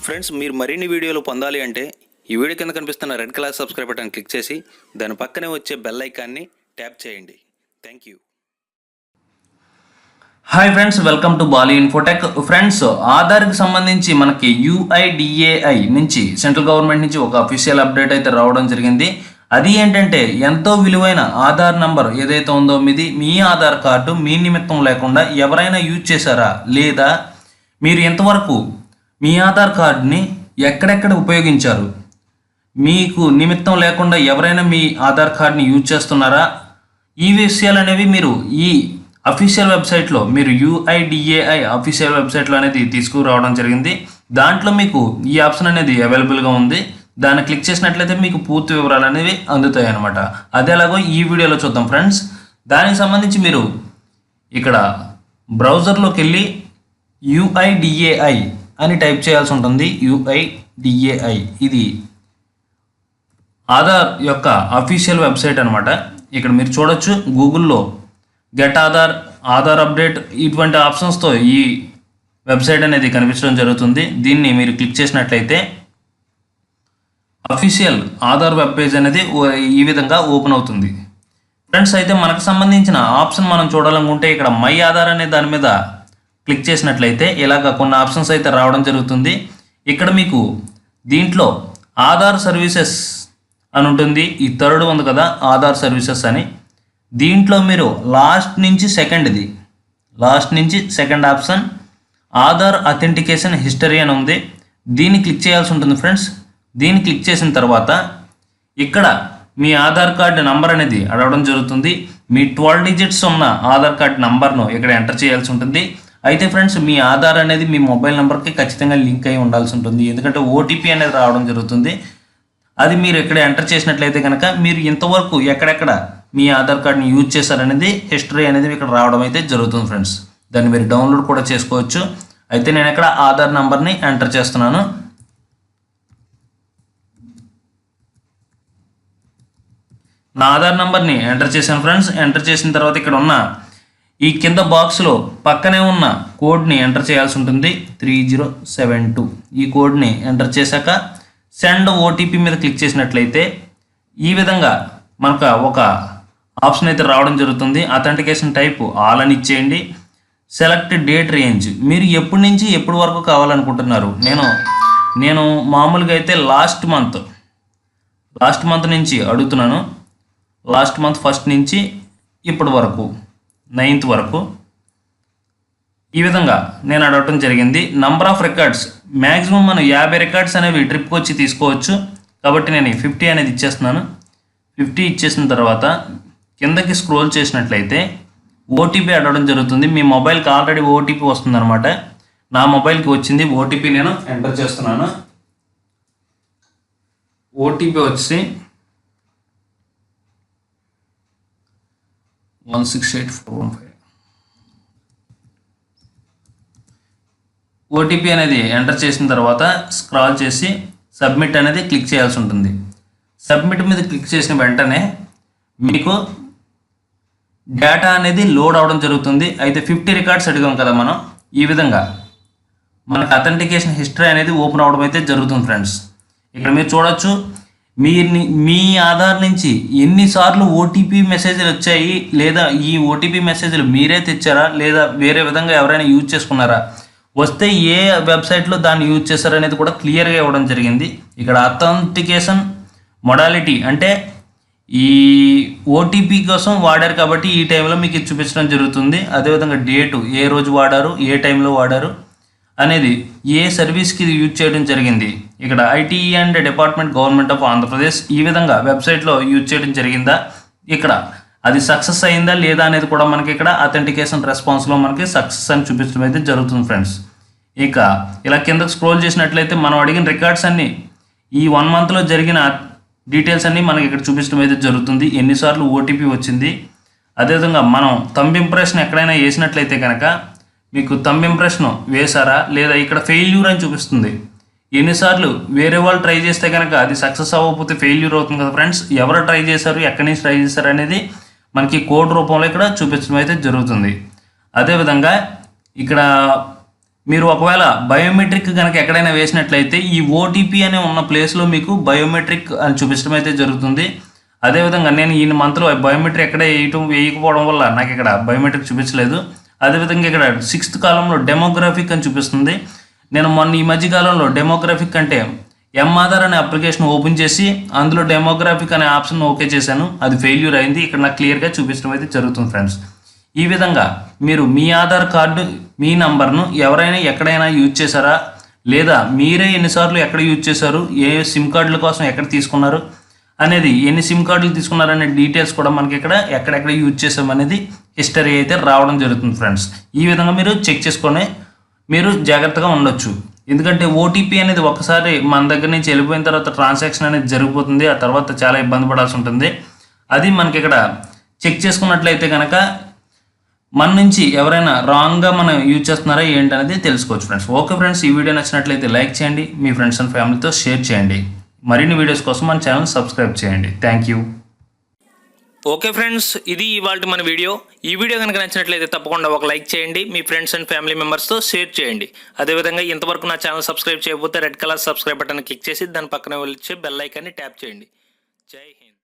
Friends, మీరు మరిన్ని వీడియోలు పొందాలి అంటే ఈ వీడియో కింద కనిపిస్తున్న red colour subscribe button click చేసి దాని పక్కనే వచ్చే బెల్ ఐకాన్ని ట్యాప్ చేయండి. Thank you. Hi friends, welcome to Balu Infotech. Friends, ఆధార్కి సంబంధించి మనకి UIDAI నుంచి సెంట్రల్ గవర్నమెంట్ నుంచి ఒక అఫీషియల్ అప్డేట్ అయితే రావడం జరిగింది. అది ఏంటంటే ఎంతో విలువైన ఆధార్ నంబర్ ఏదైతే ఉందో మీ ఆధార్ కార్డు మీ నిమిత్తం లేకుండా ఎవరైనా యూజ్ చేశారా, లేదా మీరు ఎంతవరకు మీ ఆధార్ కార్డుని ఎక్కడెక్కడ ఉపయోగించారు, మీకు నిమిత్తం లేకుండా ఎవరైనా మీ ఆధార్ కార్డుని యూజ్ చేస్తున్నారా, ఈ విషయాలు అనేవి మీరు ఈ అఫీషియల్ వెబ్సైట్లో మీరు UIDAI అఫీషియల్ వెబ్సైట్లో అనేది తీసుకురావడం జరిగింది. దాంట్లో మీకు ఈ ఆప్షన్ అనేది అవైలబుల్గా ఉంది. దాన్ని క్లిక్ చేసినట్లయితే మీకు పూర్తి వివరాలు అనేవి అందుతాయి అన్నమాట. అదే ఎలాగో ఈ వీడియోలో చూద్దాం ఫ్రెండ్స్. దానికి సంబంధించి మీరు ఇక్కడ బ్రౌజర్లోకి వెళ్ళి UIDAI అని టైప్ చేయాల్సి ఉంటుంది. UIDAI ఇది ఆధార్ యొక్క అఫీషియల్ వెబ్సైట్ అనమాట. ఇక్కడ మీరు చూడొచ్చు, గూగుల్లో గెట్ ఆధార్, ఆధార్ అప్డేట్ ఇటువంటి ఆప్షన్స్తో ఈ వెబ్సైట్ అనేది కనిపించడం జరుగుతుంది. దీన్ని మీరు క్లిక్ చేసినట్లయితే అఫీషియల్ ఆధార్ వెబ్ పేజ్ అనేది ఈ విధంగా ఓపెన్ అవుతుంది. ఫ్రెండ్స్, అయితే మనకు సంబంధించిన ఆప్షన్ మనం చూడాలనుకుంటే ఇక్కడ మై ఆధార్ అనే దాని మీద క్లిక్ చేసినట్లయితే ఇలాగ కొన్ని ఆప్షన్స్ అయితే రావడం జరుగుతుంది. ఇక్కడ మీకు దీంట్లో ఆధార్ సర్వీసెస్ అని ఉంటుంది. ఈ థర్డ్ ఉంది కదా, ఆధార్ సర్వీసెస్ అని. దీంట్లో మీరు లాస్ట్ నుంచి second option Aadhaar authentication history అని ఉంది. దీన్ని క్లిక్ చేయాల్సి ఉంటుంది ఫ్రెండ్స్. దీన్ని క్లిక్ చేసిన తర్వాత ఇక్కడ మీ ఆధార్ కార్డు నంబర్ అనేది అడగడం జరుగుతుంది. మీ 12 డిజిట్స్ ఉన్న ఆధార్ కార్డు నంబర్ను ఇక్కడ ఎంటర్ చేయాల్సి ఉంటుంది. అయితే ఫ్రెండ్స్, మీ ఆధార్ అనేది మీ మొబైల్ నెంబర్కి ఖచ్చితంగా లింక్ అయి ఉండాల్సి ఉంటుంది. ఎందుకంటే OTP అనేది రావడం జరుగుతుంది. అది మీరు ఇక్కడ ఎంటర్ చేసినట్లయితే కనుక మీరు ఇంతవరకు ఎక్కడెక్కడ మీ ఆధార్ కార్డ్ని యూజ్ చేశారనేది హిస్టరీ అనేది ఇక్కడ రావడం అయితే జరుగుతుంది ఫ్రెండ్స్. దాన్ని మీరు డౌన్లోడ్ కూడా చేసుకోవచ్చు. అయితే నేను ఇక్కడ ఆధార్ నంబర్ని ఎంటర్ చేస్తున్నాను. నా ఆధార్ నంబర్ని ఎంటర్ చేశాను ఫ్రెండ్స్. ఎంటర్ చేసిన తర్వాత ఇక్కడ ఉన్న ఈ కింద బాక్స్లో పక్కనే ఉన్న కోడ్ని ఎంటర్ చేయాల్సి ఉంటుంది, 3072. ఈ కోడ్ని ఎంటర్ చేశాక సెండ్ OTP మీద క్లిక్ చేసినట్లయితే ఈ విధంగా మనకు ఒక ఆప్షన్ అయితే రావడం జరుగుతుంది. అథెంటికేషన్ టైప్ ఆల్ అని ఇచ్చేయండి. సెలెక్ట్ డేట్ రేంజ్, మీరు ఎప్పటి నుంచి ఎప్పటి వరకు కావాలనుకుంటున్నారు. నేను మామూలుగా అయితే లాస్ట్ మంత్ నుంచి అడుగుతున్నాను. లాస్ట్ మంత్ 1st నుంచి ఇప్పటి వరకు 9th వరకు ఈ విధంగా నేను అడగటం జరిగింది. నంబర్ ఆఫ్ రికార్డ్స్ మ్యాక్సిమం మనం 50 రికార్డ్స్ అనేవి ట్రిప్కి వచ్చి తీసుకోవచ్చు. కాబట్టి నేను 50 అనేది ఇచ్చేస్తున్నాను. 50 ఇచ్చేసిన తర్వాత కిందకి స్క్రోల్ చేసినట్లయితే OTP అడగడం జరుగుతుంది. మీ మొబైల్కి ఆల్రెడీ OTP వస్తుందన్నమాట. నా మొబైల్కి వచ్చింది. OTP నేను ఎంటర్ చేస్తున్నాను. OTP వచ్చి 168415. OTP అనేది ఎంటర్ చేసిన తర్వాత స్క్రాల్ చేసి సబ్మిట్ అనేది క్లిక్ చేయాల్సి ఉంటుంది. సబ్మిట్ మీద క్లిక్ చేసిన వెంటనే మీకు డేటా అనేది లోడ్ అవడం జరుగుతుంది. అయితే 50 రికార్డ్స్ అడిగాం కదా మనం. ఈ విధంగా మనకు అథెంటికేషన్ హిస్టరీ అనేది ఓపెన్ అవడం అయితే జరుగుతుంది ఫ్రెండ్స్. ఇక్కడ మీరు చూడొచ్చు, మీ ఆధార్ నుంచి ఎన్నిసార్లు OTP మెసేజ్లు వచ్చాయి, లేదా ఈ OTP మెసేజ్లు మీరే తెచ్చారా, లేదా వేరే విధంగా ఎవరైనా యూజ్ చేసుకున్నారా, వస్తే ఏ వెబ్సైట్లో దాన్ని యూజ్ చేశారనేది కూడా క్లియర్గా ఇవ్వడం జరిగింది. ఇక్కడ అథెంటికేషన్ మొడాలిటీ అంటే ఈ OTP కోసం వాడారు కాబట్టి ఈ టైంలో మీకు ఇది చూపించడం జరుగుతుంది. అదేవిధంగా డేటు, ఏ రోజు వాడారు, ఏ టైంలో వాడారు అనేది, ఏ సర్వీస్కి ఇది యూజ్ చేయడం జరిగింది. ఇక్కడ ITE and department government of Andhra Pradesh ఈ విధంగా వెబ్సైట్లో యూజ్ చేయడం జరిగిందా, ఇక్కడ అది సక్సెస్ అయిందా లేదా అనేది కూడా మనకి ఇక్కడ అథెంటికేషన్ రెస్పాన్స్లో మనకి సక్సెస్ అని చూపించడం అయితే జరుగుతుంది ఫ్రెండ్స్. ఇక ఇలా కిందకు స్క్రోల్ చేసినట్లయితే మనం అడిగిన రికార్డ్స్ అన్నీ, ఈ 1 మంత్లో జరిగిన డీటెయిల్స్ అన్నీ మనకి ఇక్కడ చూపించడం అయితే జరుగుతుంది. ఎన్నిసార్లు OTP వచ్చింది, అదేవిధంగా మనం థంబ్ ఇంప్రెషన్ ఎక్కడైనా వేసినట్లయితే కనుక మీకు థంబ్ ఇంప్రెషన్ వేశారా లేదా, ఇక్కడ ఫెయిల్యూర్ అని చూపిస్తుంది. ఎన్నిసార్లు వేరే వాళ్ళు ట్రై చేస్తే కనుక అది సక్సెస్ అవ్వకపోతే ఫెయిల్యూర్ అవుతుంది కదా ఫ్రెండ్స్. ఎవరు ట్రై చేశారు, ఎక్కడి నుంచి ట్రై చేశారు అనేది మనకి కోడ్ రూపంలో ఇక్కడ చూపించడం అయితే జరుగుతుంది. అదేవిధంగా ఇక్కడ మీరు ఒకవేళ బయోమెట్రిక్ కనుక ఎక్కడైనా వేసినట్లయితే ఈ ఓటీపీ అనే ఉన్న ప్లేస్లో మీకు బయోమెట్రిక్ అని చూపించడం అయితే జరుగుతుంది. అదేవిధంగా నేను ఈ మంత్లో బయోమెట్రిక్ ఎక్కడ వేయకపోవడం వల్ల నాకు ఇక్కడ బయోమెట్రిక్ చూపించలేదు. అదేవిధంగా ఇక్కడ 6th కాలంలో డెమోగ్రాఫిక్ అని చూపిస్తుంది. నేను మొన్న ఈ మధ్య కాలంలో డెమోగ్రాఫిక్ అంటే ఆధార్ అనే అప్లికేషన్ ఓపెన్ చేసి అందులో డెమోగ్రాఫిక్ అనే ఆప్షన్ ఓకే చేశాను. అది ఫెయిల్యూర్ అయింది. ఇక్కడ నాకు క్లియర్గా చూపించడం అయితే జరుగుతుంది ఫ్రెండ్స్. ఈ విధంగా మీరు మీ ఆధార్ కార్డు మీ నంబర్ను ఎవరైనా ఎక్కడైనా యూజ్ చేశారా, లేదా మీరే ఎన్నిసార్లు ఎక్కడ యూజ్ చేశారు, ఏ సిమ్ కార్డుల కోసం ఎక్కడ తీసుకున్నారు అనేది, ఎన్ని సిమ్ కార్డులు తీసుకున్నారనే డీటెయిల్స్ కూడా మనకి ఇక్కడ ఎక్కడెక్కడ యూజ్ చేసామనేది హిస్టరీ అయితే రావడం జరుగుతుంది ఫ్రెండ్స్. ఈ విధంగా మీరు చెక్ చేసుకొని మీరు జాగ్రత్తగా ఉండొచ్చు. ఎందుకంటే ఓటీపీ అనేది ఒకసారి మన దగ్గర నుంచి వెళ్ళిపోయిన తర్వాత ట్రాన్సాక్షన్ అనేది జరిగిపోతుంది. ఆ తర్వాత చాలా ఇబ్బంది పడాల్సి ఉంటుంది. అది మనకి ఇక్కడ చెక్ చేసుకున్నట్లయితే కనుక మన నుంచి ఎవరైనా రాంగ్గా మనం యూజ్ చేస్తున్నారా ఏంటనేది తెలుసుకోవచ్చు ఫ్రెండ్స్. ఓకే ఫ్రెండ్స్, ఈ వీడియో నచ్చినట్లయితే లైక్ చేయండి, మీ ఫ్రెండ్స్ అండ్ ఫ్యామిలీతో షేర్ చేయండి. మరిన్ని వీడియోస్ కోసం మన ఛానల్ సబ్స్క్రైబ్ చేయండి. Thank you. ఓకే ఫ్రెండ్స్, ఇది ఇవాళ మన వీడియో. ఈ వీడియో కనుక నచ్చినట్లయితే తప్పకుండా ఒక లైక్ చేయండి, మీ ఫ్రెండ్స్ అండ్ ఫ్యామిలీ మెంబర్స్తో షేర్ చేయండి. అదేవిధంగా ఇంతవరకు నా ఛానల్ సబ్స్క్రైబ్ చేయకపోతే red colour subscribe button click చేసి దాని పక్కన వచ్చే బెల్ ఐకాన్ని ట్యాప్ చేయండి. జై హింద్.